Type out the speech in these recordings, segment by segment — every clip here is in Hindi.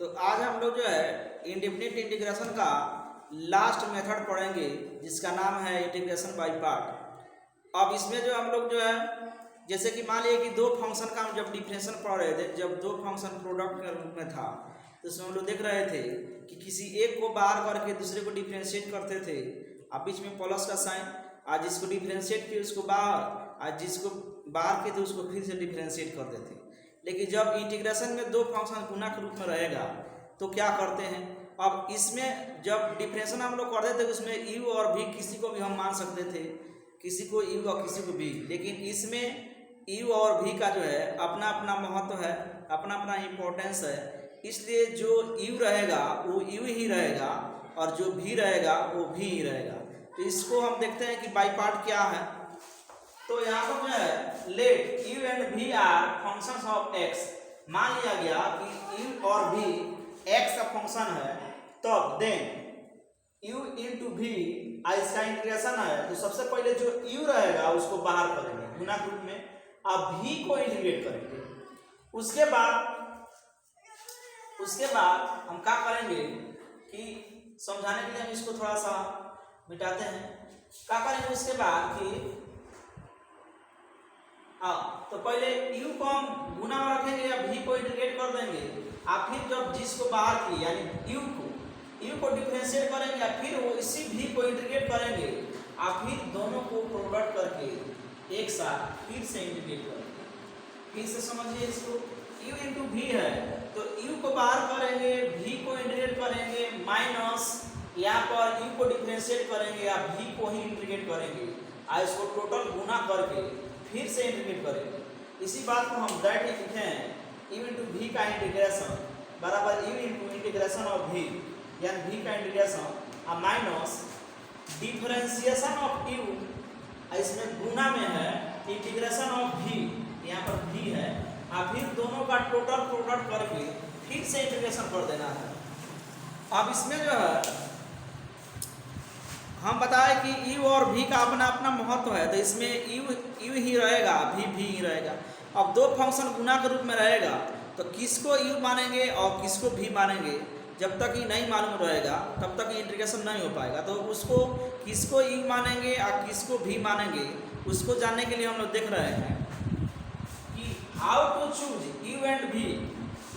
तो आज हम लोग जो है इंडेफिनिट इंटीग्रेशन का लास्ट मेथड पढ़ेंगे जिसका नाम है इंटीग्रेशन बाय पार्ट। अब इसमें जो हम लोग जो है जैसे कि मान लिया कि दो फंक्शन का हम जब डिफरेंशियल पढ़ रहे थे, जब दो फंक्शन प्रोडक्ट के रूप में था तो उसमें हम लोग देख रहे थे कि किसी एक को बाहर करके दूसरे को डिफरेंशिएट करते थे, अब बीच में प्लस का साइन, आज जिसको डिफरेंशिएट किए उसको बाहर, आज जिसको बाहर किए थे उसको फिर से डिफरेंशिएट करते थे। लेकिन जब इंटीग्रेशन में दो फंक्शन गुना के रूप में रहेगा तो क्या करते हैं, अब इसमें जब डिफरेंशिएशन हम लोग करते थे उसमें यू और भी किसी को भी हम मान सकते थे, किसी को यू और किसी को भी, लेकिन इसमें यू और भी का जो है अपना अपना महत्व है, अपना अपना इम्पोर्टेंस है, इसलिए जो यू रहेगा वो यू ही रहेगा और जो भी रहेगा वो भी ही रहेगा। तो इसको हम देखते हैं कि बाय पार्ट क्या है। तो यहाँ पर जो है लेट यू एंड भी आर फंक्शंस ऑफ एक्स, मान लिया गया कि यू और भी एक्स का फंक्शन है, तब देन यू इनटू भी इसका इंटीग्रेशन है, तो सबसे पहले जो यू रहेगा उसको बाहर करेंगे गुना के रूप में, अब भी को इंटीग्रेट करेंगे। उसके बाद हम क्या करेंगे कि समझाने के लिए हम इसको थोड़ा सा मिटाते हैं। क्या करेंगे उसके बाद कि तो पहले u को हम गुना में रखेंगे या v को इंटीग्रेट कर देंगे, और फिर जब जिसको बाहर की यानी u को डिफरेंशिएट करेंगे या फिर वो इसी v को इंटीग्रेट करेंगे और फिर दोनों को प्रोडक्ट करके एक साथ फिर से इंटीग्रेट करेंगे। फिर से समझिए इसको, u इंटू v है तो u को बाहर करेंगे, v को इंटीग्रेट करेंगे, माइनस यहाँ पर u को डिफरेंशिएट करेंगे या v को ही इंटीग्रेट करेंगे और इसको टोटल गुना करके फिर से इंटीग्रेट करेंगे। इसी बात को हम दैट लिखे हैं यू इंटू भी का इंटीग्रेशन बराबर यू इंटू इंटीग्रेशन ऑफ भी, यानी भी का इंटीग्रेशन और माइनस डिफरेंशिएशन ऑफ यू, इसमें गुना में है इंटीग्रेशन ऑफ भी, यहाँ पर भी है, और फिर दोनों का टोटल प्रोडक्ट करके फिर से इंटीग्रेशन कर देना है। अब इसमें जो है हम बताएं कि यू और भी का अपना अपना महत्व है, तो इसमें यू ही रहेगा, भी ही रहेगा। अब दो फंक्शन गुना के रूप में रहेगा तो किसको यू मानेंगे और किसको भी मानेंगे, जब तक ये नहीं मालूम रहेगा तब तक इंटीग्रेशन नहीं हो पाएगा। तो उसको किसको यू मानेंगे और किसको भी मानेंगे उसको जानने के लिए हम लोग देख रहे हैं कि how to choose U and V,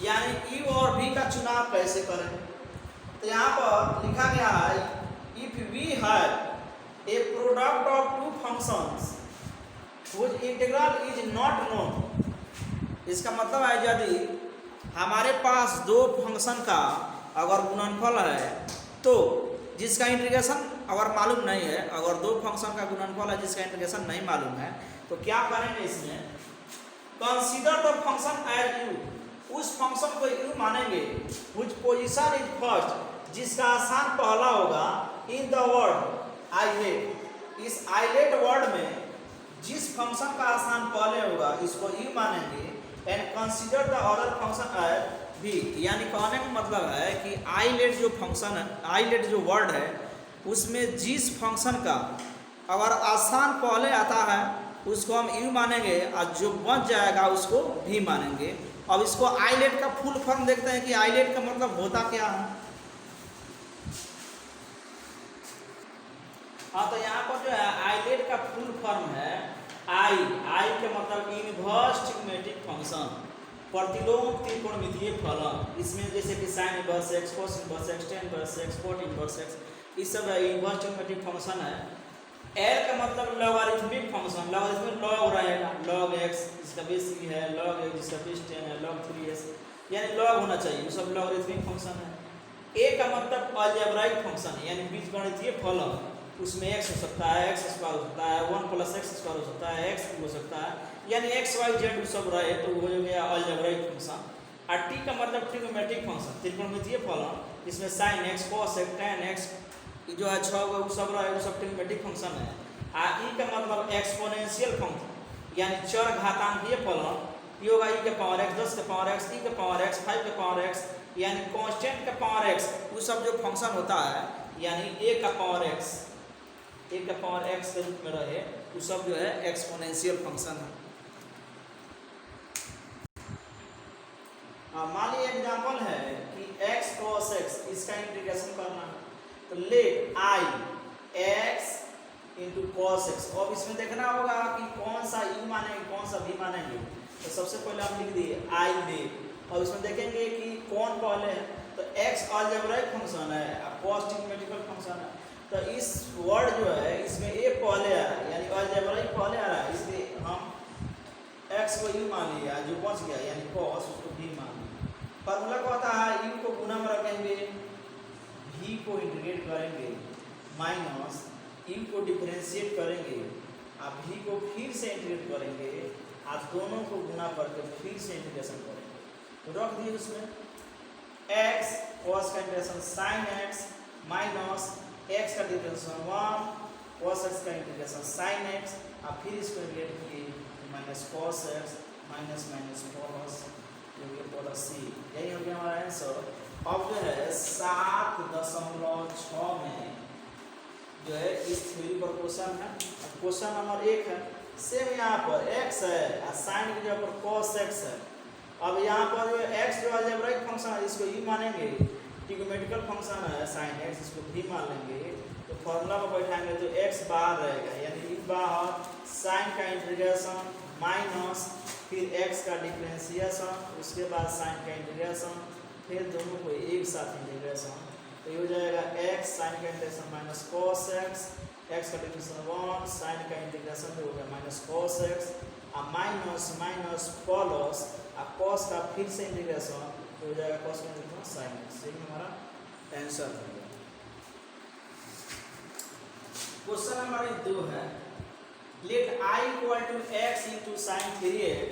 यानी यू और भी का चुनाव कैसे करें। तो यहाँ पर लिखा गया है if we have a product of two functions whose integral is not known, इसका मतलब है यदि हमारे पास दो फंक्शन का अगर गुणनफल है तो जिसका इंटीग्रेशन अगर मालूम नहीं है, अगर दो फंक्शन का गुणनफल है जिसका इंटीग्रेशन नहीं मालूम है तो क्या करेंगे इसमें, consider the function as U, उस फंक्शन को यू मानेंगे, which पोजीशन इज फर्स्ट, जिसका स्थान पहला होगा, इन द वर्ड आइलेट, इस आइलेट वर्ड में जिस फंक्शन का स्थान पहले होगा इसको यू मानेंगे, and consider the other function as V, यानी कहने का मतलब है कि आइलेट जो फंक्शन है, आइलेट जो वर्ड है उसमें जिस फंक्शन का अगर स्थान पहले आता है उसको हम यू मानेंगे और जो बच जाएगा उसको भी मानेंगे। अब इसको आइलेट का फुल फॉर्म देखते हैं कि आइलेट का मतलब होता क्या है। हाँ, तो यहाँ पर जो है आइलेट का फुल फॉर्म है आई के मतलब इनवर्स ट्रिग्मेटिक फंक्शन, प्रतिलोम त्रिकोणमितीय फलन। इसमें जैसे कि sign inverse x, cos inverse x, tan inverse x, cot inverse x, इस सब इनवर्स ट्रिग्मेटिक फंक्शन है। एल का मतलब लॉगरिथमिक फंक्शन, लॉगरिथमिक लॉग रहेगा, लॉग एक्स जिसका बेस ई है, लॉग एक्स जिसका बेस 10 है, लॉग 3s, यानी लॉग होना चाहिए, वो सब लॉगरिथमिक फंक्शन है। ए का मतलब अलजेब्राइक फंक्शन है, यानी बीजगणितीय फलन, उसमें x हो सकता है, x स्क्वायर हो सकता है, 1 + x स्क्वायर हो सकता है, x हो सकता है, यानी x y z सब रहे तो वो हो गया अलजेब्राइक फंक्शन। और t का मतलब ट्रिग्नोमेट्रिक फंक्शन, त्रिकोणमितीय फलन, इसमें sin x, cos x, tan x जो है 6 वो सब रहे, वो सब ट्रिग्नोमेट्रिक फंक्शन है। और e का मतलब एक्सपोनेंशियल फंक्शन, यानी चर घातांकीय फलन, ये होगा e के पावर x, 10 के पावर x, e के पावर x, 5 के पावर x, यानी कांस्टेंट के पावर x, वो सब जो फंक्शन होता है यानी a का पावर x, एक का पावर x के रूप में रहे, वो सब जो है एक्सपोनेंशियल फंक्शन है। मान लीजिए एग्जाम्पल है कि x cos x इसका इंटीग्रेशन करना है, तो let i x into cos X. अब इसमें देखना होगा कि कौन सा u मानेंगे कौन सा v मानेंगे। तो सबसे पहले हम लिख दिए i लेट, और इसमें देखेंगे कि कौन पहले है, तो x अलजेब्राइक फंक्शन है और cos ट्रिग्नोमेट्रिकल फंक्शन है। तो इस वर्ड जो है इसमें a पहले आ रहा है, यानी अलजेब्राइक पहले आ रहा है, इसलिए हम x को u मान लिया, जो बच गया यानी cos उसको v मान लिया। फार्मूला को आता है u को गुना में रखेंगे, v को इंटीग्रेट करेंगे, माइनस u को डिफरेंशिएट करेंगे, आप v को फिर से इंटीग्रेट करेंगे, आप दोनों को गुना करके फिर से इंटीग्रेशन करेंगे। तो रख दिए उसमें x cos का integration sin x minus x का डिफरेंशिएशन 1 cos x का इंटीग्रेशन sin x, आप फिर इसको इंटीग्रेट किए minus cos x minus minus cos plus c। यही हो गया हमारा आंसर। अब जो है 7.6 में जो है इस थ्योरी पर क्वेश्चन है, क्वेश्चन नंबर 1 है। सेम यहाँ पर x है और साइन की जगह पर cos x है। अब यहाँ पर जो x जो अलजेब्राइक फंक्शन है इसको u मानेंगे, ट्रिग्नोमेट्रिकल फंक्शन है sin x इसको v मान लेंगे, तो फॉर्मूला में बैठाएंगे तो x बाहर रहेगा, यानी u बाहर साइन का इंटीग्रेशन माइनस फिर x का डिफरेंशिएशन, उसके बाद साइन का इंटीग्रेशन, फिर दोनों को एक साथ इंटीग्रेशन, तो ये हो जाएगा x साइन का integration minus cos x, x का डिफरेंशिएशन 1 साइन का इंटीग्रेशन हो गया माइनस cos x, और माइनस माइनस प्लस और cos का फिर से इंटीग्रेशन, तो हो जाएगा cos का इंटीग्रेशन sin x। ये हमारा आंसर हो गया। क्वेश्चन नंबर 2 है, let i equal to x into sine 3x।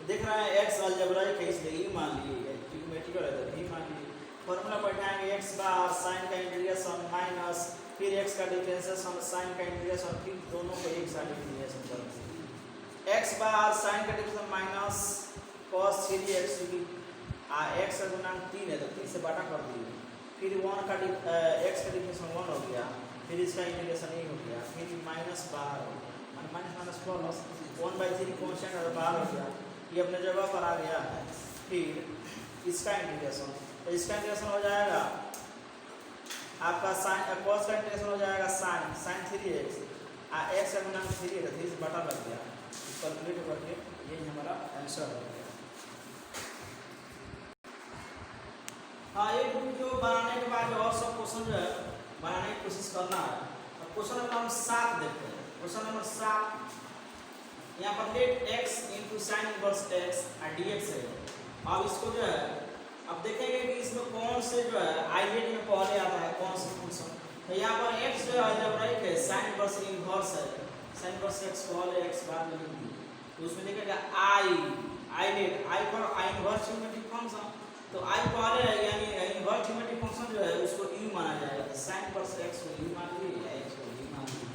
देख रहा है x अलजेब्राइक है इसलिए u मान लिए, ट्रिग्नोमेट्रिकल है तो v मान लिए। फॉर्मूला बैठाएंगे x बार साइन का इंटीग्रेशन माइनस फिर x का डिफरेंशिएशन साइन का इंटीग्रेशन, फिर दोनों को एक साथ इंटीग्रेशन करेंगे। x बार साइन का differentiation minus cos 3x, x का गुणांक 3 है तो 3 से बटा कर दिए, फिर 1 का x का डिफरेंशिएशन 1 हो गया, फिर इसका इंटीग्रेशन 1 हो गया, फिर माइनस बाहर हो गया, माइनस माइनस प्लस 1/3 कांस्टेंट है बाहर हो गया, ये अपने जगह पर आ गया है। फिर इसका इंटीग्रेशन, तो इसका इंटीग्रेशन हो जाएगा आपका साइन cos का इंटीग्रेशन हो जाएगा sin 3x, x का गुणांक 3 है तो 3 से बटा लग गया, कैलकुलेट करके यही हमारा आंसर हो गया। हाँ, ये ग्रुप जो बनाने के बाद और सब क्वेश्चन जो है बनाने की कोशिश करना है। अब क्वेश्चन नंबर 7 देखते हैं। क्वेश्चन नंबर 7 यहाँ पर let x into sine inverse x और dx है। अब इसको जो है अब देखेंगे कि इसमें कौन से जो है आइडेंट में पहले आता है कौन सा फंक्शन। तो यहाँ पर x जो है अलजेब्राइक है, साइन इनवर्स इनवर्स है, साइन इनवर्स x पहले x बाद में लिख दी, तो उसमें देखेगा i लेट i पर i इनवर्स ट्रिग्नोमेट्रिक फंक्शन, तो i पहले है यानी इनवर्स ट्रिग्नोमेट्रिक फंक्शन जो है उसको u माना जाएगा, तो साइन इनवर्स x को u मान लिए, x को v मान लिए।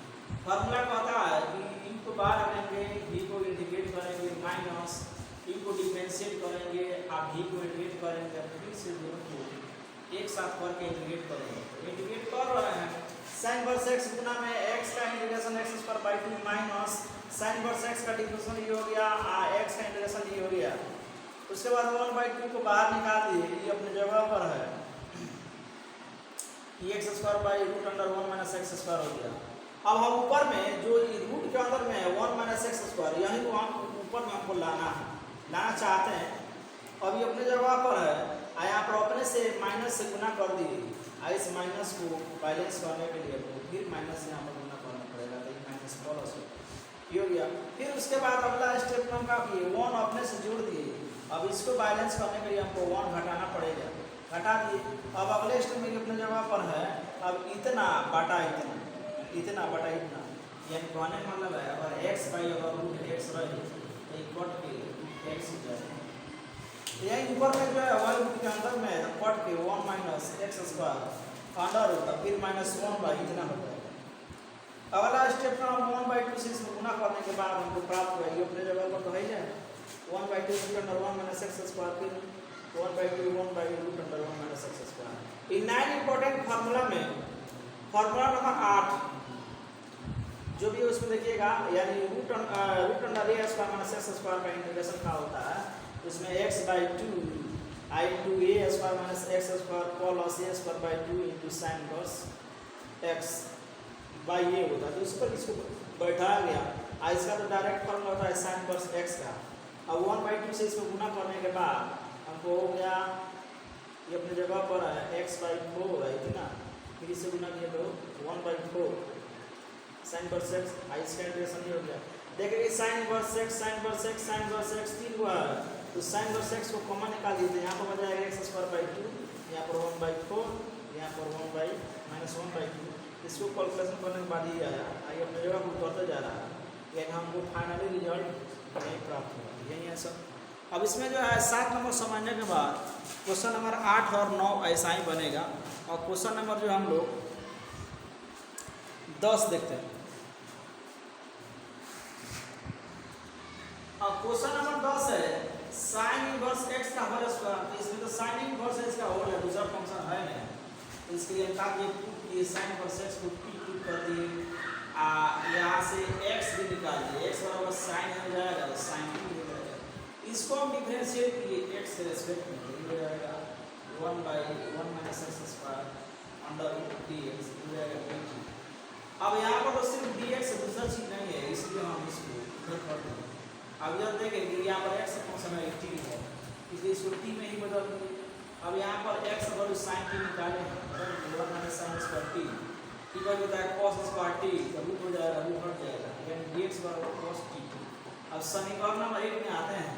फार्मूला कहता है कि u को बाहर रखेंगे, v को इंटीग्रेट करेंगे, माइनस u को डिफरेंशिएट करेंगे, आप v को इंटीग्रेट करेंगे, फिर से दोनों को एक साथ करके इंटीग्रेट करेंगे। इंटीग्रेट कर रहे हैं sin वर्स x गुना में x का integration x² minus sin inverse x का डिफरेंशिएशन ये हो गया, x का इंटीग्रेशन ये हो गया। उसके बाद 1/2 को बाहर निकाल दिए, ये अपने जगह पर है, ये x² (1 - x² हो गया। अब हम ऊपर में जो रूट के अंदर में है 1 - x², यही को हम ऊपर में हमको लाना चाहते हैं। अब ये अपने जगह पर है, यहाँ पर अपने से माइनस से गुना कर दिए, इस माइनस को बैलेंस करने के लिए तो फिर माइनस यहाँ पर गुना करना पड़ेगा, तो ये माइनस प्लस हो गया। फिर उसके बाद अगला स्टेप हम का किए 1 अपने से जोड़ दिए, अब इसको बैलेंस करने के लिए हमको 1 घटाना पड़ेगा, घटा दिए। अब अगले स्टेप में अपने जगह पर है, अब इतना बटा इतना, इतना बटा इतना, यानी कहने का मतलब है अगर x बाई अगर रूट x रहे तो कट के x हो जाए, यही ऊपर में जो है y रूट के अंदर में तो कट के 1 - x² अंडर होता, फिर -1 इतना होता है। अगला स्टेप में हम 1/2 से इसको गुना करने के बाद हमको प्राप्त हुआ, ये अपने जगह पर तो है ही 1/2 √1 - x², फिर 1/2 1/√1 - x²। इन 9 इंपॉर्टेंट फार्मूला में फार्मूला नंबर 8 जो भी उसमें देखिएगा, यानी रूट अंडर a² - x² का इंटीग्रेशन का होता है, उसमें x/2 आई into a square minus x square plus a square by 2 into sine inverse x by a होता है। तो इस पर इसको बैठाया गया। इसका तो डायरेक्ट फॉर्मूला होता है साइन इनवर्स एक्स का। अब 1/2 से इसको गुना करने के बाद हमको हो गया, ये अपनी जगह पर है x/4 है इतना, फिर इससे गुना किया तो 1/4 साइन इनवर्स एक्स। इसका इंटीग्रेशन ये हो गया। देखिए sign inverse x sign inverse x sign inverse x 3 हुआ है, तो साइन इनवर्स एक्स को कॉमन निकाल दीजिए। यहाँ पर बच जाएगा x²/2, यहाँ पर 1/4, यहाँ पर 1/-1/2। इसको कैलकुलेशन करने के बाद ही आया, आइए अपनी जगह को उतरते जा रहा है, यानी हमको फाइनली रिजल्ट यही प्राप्त हुआ। यही है सब। अब इसमें जो है 7 नंबर समझने के बाद क्वेश्चन नंबर 8 और 9 ऐसा ही बनेगा, और क्वेश्चन नंबर जो हम लोग 10 देखते हैं। अब क्वेश्चन नंबर 10 है साइन इनवर्स एक्स का होल स्क्वायर। तो इसमें तो साइन इनवर्स एक्स का होल है, दूसरा फंक्शन है नहीं, तो इसके लिए ये साइन इनवर्स एक्स को टी कर दिए, यहाँ से x भी निकाल दिए, x बराबर साइन हो जाएगा तो साइन टी हो जाएगा। इसको हम डिफरेंशिएट किए x के रेस्पेक्ट में, तो ये हो जाएगा 1/1 minus x square under dx हो जाएगा dt। अब यहाँ पर तो सिर्फ dx है, दूसरा चीज नहीं है, इसलिए हम इसको इधर कर देंगे। अब यह देखें कि यहाँ पर x फंक्शन है t है, इसलिए इसको t में ही बदल देंगे। अब यहाँ पर x बराबर साइन t निकाले हैं, 1 माइनस साइन स्क्वायर t की वैल्यू होता है cos स्क्वायर t, तो रूट हो जाएगा, रूट हट जाएगा, यानी dx बराबर cos t। अब समीकरण नंबर 1 में आते हैं,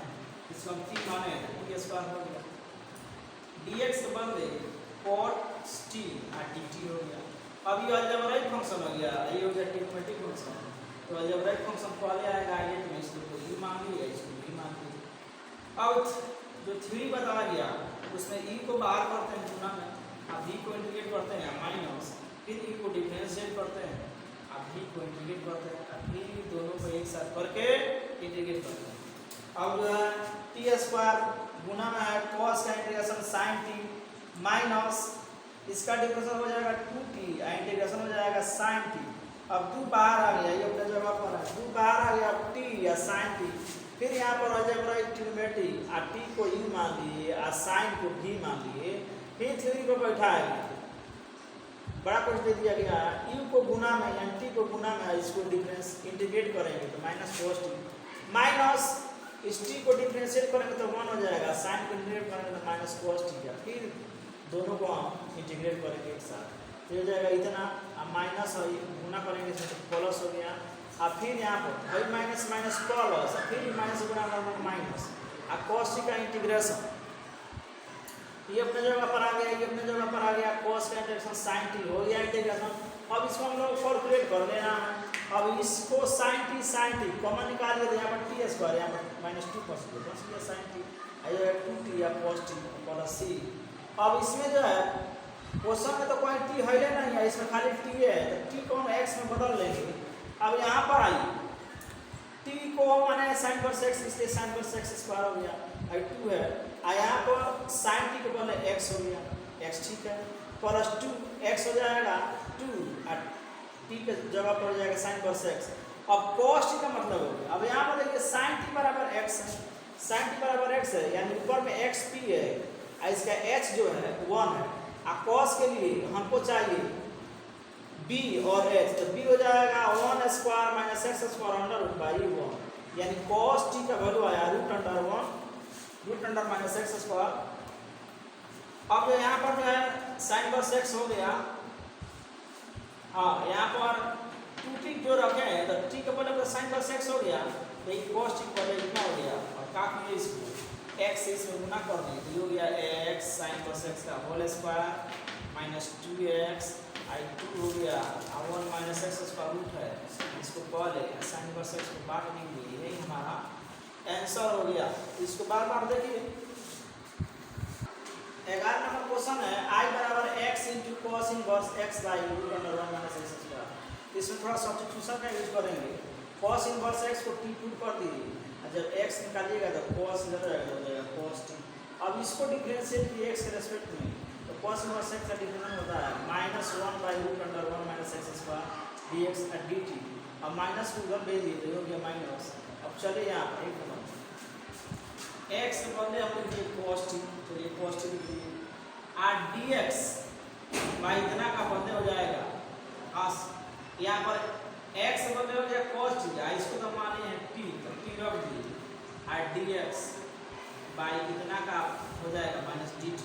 इसको हम t माने तो t स्क्वायर हो गया, dx के बदले cos t dt हो गया। अब ये अलजेब्राइक फंक्शन हो गया, ये हो गया ट्रिग्नोमेट्रिक फंक्शन। तो अलजेब्राइक फंक्शन पहले आएगा आइलेट में, इसको तो e मान लिया, इसको b मान लिया। अब जो थ्योरी बताया गया उसमें e को बाहर करते हैं गुना में, अब v को इंटीग्रेट करते हैं माइनस, फिर e को डिफरेंशिएट करते हैं, अब v को इंटीग्रेट करते हैं, फिर दोनों को एक साथ करके इंटीग्रेट करते हैं। अब t स्क्वायर गुना में है cos का इंटीग्रेशन sin t माइनस इसका डिफरेंशियल हो जाएगा 2t, इंटीग्रेशन हो जाएगा sin t। अब 2 बाहर आ गया, ये अपने जगह पर है, 2 बाहर आ गया t या sin t, फिर यहाँ पर अलजेब्राइक ट्रिग्नोमेट्री t को u मान लिए और sin को v मान लिए, फिर थ्योरी को बैठाया गया, बड़ा कुछ दे दिया गया, u को गुना में यानी t को गुना में इसको डिफरेंस इंटीग्रेट करेंगे तो माइनस cos t, माइनस इस t को डिफरेंशिएट करेंगे तो 1 हो जाएगा, sin को इंटीग्रेट करेंगे तो माइनस cos t का, फिर दोनों को हम इंटीग्रेट करेंगे एक साथ, तो हो जाएगा इतना, अब माइनस और गुना करेंगे तो प्लस हो गया, अब फिर यहाँ पर माइनस माइनस प्लस, फिर माइनस गुना करना माइनस, अब cos t का इंटीग्रेशन ये अपने जगह पर आ गया, ये अपने जगह पर आ गया, cos का इंटीग्रेशन sin t हो गया इंटीग्रेशन। अब इसको हम लोग कैलकुलेट कर लेना है। अब इसको sin t कॉमन निकालिए तो यहाँ पर t स्क्वायर, यहाँ पर -2 बच गया sin t, आइए 2t या cos t प्लस c। अब इसमें जो है क्वेश्चन में तो कोई t है नहीं है, इसमें खाली t है, तो t को हम x में बदल लेंगे। अब यहाँ पर आइए t को माने sin इनवर्स x, इसलिए sin इनवर्स x स्क्वायर हो गया, आई 2 है, यहाँ पर sin t के बदले x हो गया, x ठीक है, प्लस 2 x हो जाएगा 2 और t के जगह पर हो जाएगा sin इनवर्स x। अब cos t का मतलब हो गया, अब यहाँ पर देखिए sin t बराबर x है, sin t बराबर x है, यानी ऊपर में x p है, इसका h जो है 1 है, और cos के लिए हमको चाहिए b और h, तो b हो जाएगा 1 square minus x square under root by 1, यानी cos t का वैल्यू आया root under minus x square. अब यहाँ पर जो है sin इनवर्स x हो गया, हाँ यहाँ पर 2t जो रखे हैं तो t के बदले sin इनवर्स x हो गया, तो ये cos t के बदले इतना हो गया, और काफी इसको x से इसमें गुना कर दिए तो ये हो गया x sin इनवर्स x का होल स्क्वायर माइनस 2x आई 2 हो गया, और 1 माइनस x स्क्वायर रूट है, इसको पहले sin इनवर्स x को बांट देंगे, यही हमारा आंसर हो गया। इसको बार बार देखिए। 11 नंबर क्वेश्चन है I बराबर x into cos inverse x by root under 1 minus x square. इसमें थोड़ा सब्स्टिट्यूशन का यूज करेंगे, cos इनवर्स x को t पुट कर दीजिए, जब x निकालिएगा तो cos इधर हो जाएगा cos t। अब इसको डिफरेंशिएट किए x के रेस्पेक्ट में, तो cos इनवर्स x का डिफरेंशियल होता है -1 by root under 1 minus x square dx dt। अब माइनस को उधर भेज दिए तो हो गया माइनस। अब चलिए यहाँ पर एक x के बदले हम लिखिए cos t, तो ये cos और dx बाई इतना का बदले हो जाएगा यहाँ पर x बदले हो जाएगा cos t, इसको तो माने हैं t, तो t रख दिए और dx बाई कितना का हो जाएगा माइनस dt,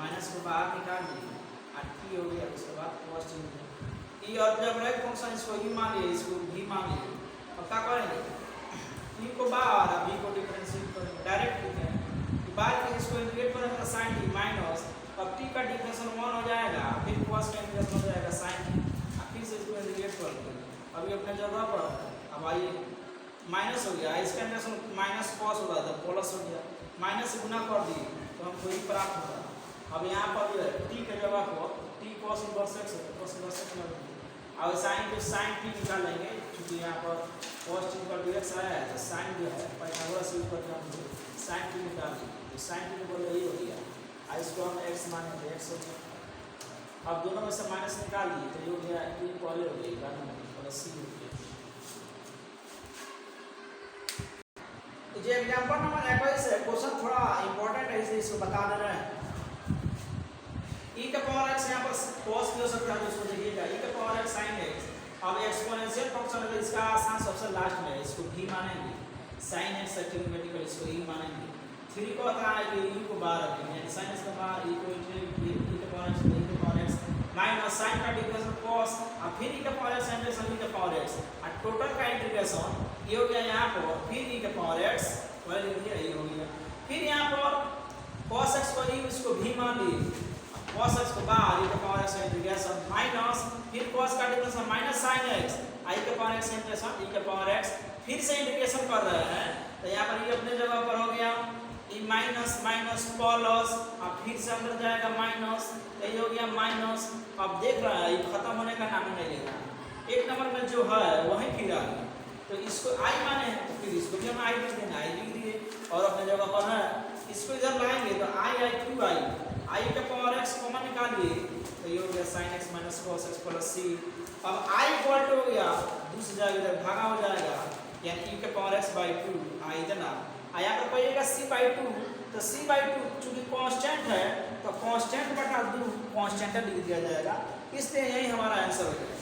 माइनस को बाहर निकाल दिए और t हो गया, उसके बाद cos t e, और जब राइट फंक्शन इसको e मान लिए, इसको v मान लिए, अब क्या करेंगे e को बाहर और v को डिफरेंशिएट करेंगे, डायरेक्ट लिखेंगे बाद में इसको इंटीग्रेट करेंगे तो sin t माइनस, अब t का डिफरेंशियल 1 हो जाएगा, फिर cos का इंटीग्रेशन हो जाएगा sin t, फिर से इसको इंटीग्रेट करेंगे अभी अपने जगह पर। अब आइए माइनस हो गया, इसका इंटीग्रेशन माइनस cos होता था प्लस हो गया, माइनस से गुना कर दिए तो हमको ही प्राप्त होगा। अब यहाँ पर जो है t के जगह पर t cos इनवर्स x है, cos इनवर्स x लगा दिए, अब sin को sin t निकालेंगे क्योंकि यहाँ पर cos t पर dx आया है तो sin जो है पाइथागोरस यूज करके हम sin t निकाल दिए, तो sin t को यही हो गया, इसको हम x माने तो x हो गया। अब दोनों में से माइनस निकाल दिए तो ये हो गया e पहले हो गया प्लस c हो गया। तो जो एग्जांपल नंबर 21 है, क्वेश्चन थोड़ा इंपॉर्टेंट है इसलिए इसको बता दे रहे हैं। e का पावर x यहाँ पर cos भी हो सकता है, इसको देखिएगा e का पावर x sin x, अब एक्सपोनेंशियल फंक्शन है इसका आसान सबसे लास्ट में इसको v मानेंगे, sin x ट्रिग्नोमेट्रिकल इसको e मानेंगे, 3 को आता है कि e को बाहर रखेंगे यानी sin x का बाहर e को इंटीग्रेट e के पावर x e के पावर x माइनस sin का इंटीग्रेशन cos और फिर e का पावर x इंटीग्रेशन e के पावर x और टोटल का इंटीग्रेशन ये हो गया यहाँ पर, फिर e के पावर x और ये हो गया, फिर यहाँ पर cos x को e इसको v मान लिए, cos x को बाहर e के पावर x इंटीग्रेशन माइनस फिर cos का integration minus sin x i के पावर x इंटीग्रेशन e के पावर x फिर से इंटीग्रेशन कर रहे हैं तो यहाँ पर ये अपने जगह पर हो गया e माइनस माइनस प्लस और फिर से अंदर जाएगा माइनस, तो ये हो गया माइनस। अब देख रहा है ये खत्म होने का नाम ही नहीं ले रहा, एक नंबर में जो है वही फिर आ गया, तो इसको i माने हैं तो फिर इसको भी हम i लिख देंगे, i लिख दिए और अपने जगह पर है, इसको इधर लाएंगे तो i के पावर x कॉमन निकालिए तो ये हो गया sin x minus cos x plus c। अब i इक्वल टू हो गया दूसरी जगह इधर भागा हो जाएगा यानी e के पावर x बाई 2 इतना, यहाँ पर पाइएगा c बाई 2, तो c बाई 2 चूंकि कांस्टेंट है तो कांस्टेंट बटा 2 कांस्टेंट लिख दिया जाएगा, इसलिए यही हमारा आंसर हो जाएगा।